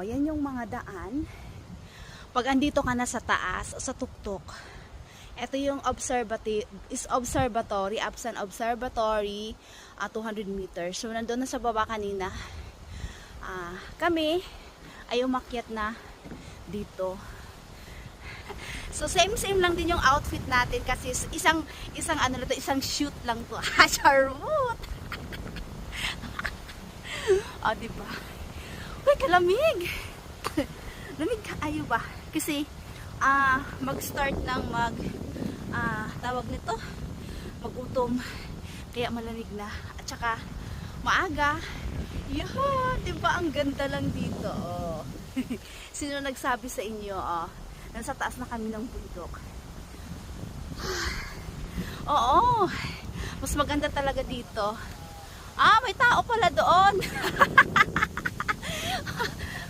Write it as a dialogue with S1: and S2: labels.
S1: O, yan yung mga daan. Pag andito ka na sa taas, sa tuktok, ito yung observatory, Absan Observatory, 200 meters. So, nandun na sa baba kanina. Kami ay umakyat na dito. So, same lang din yung outfit natin kasi isang shoot lang to. Charot! Diba? Uy, kalamig! Lamig ka, ayo ba? Kasi, mag-start ng tawag nito, magutom. Kaya malamig na. At saka, maaga. Yun, diba? Ang ganda lang dito. Oh. Sino nagsabi sa inyo? Nasa taas na kami ng bundok. Oo. Mas maganda talaga dito. May tao pala doon.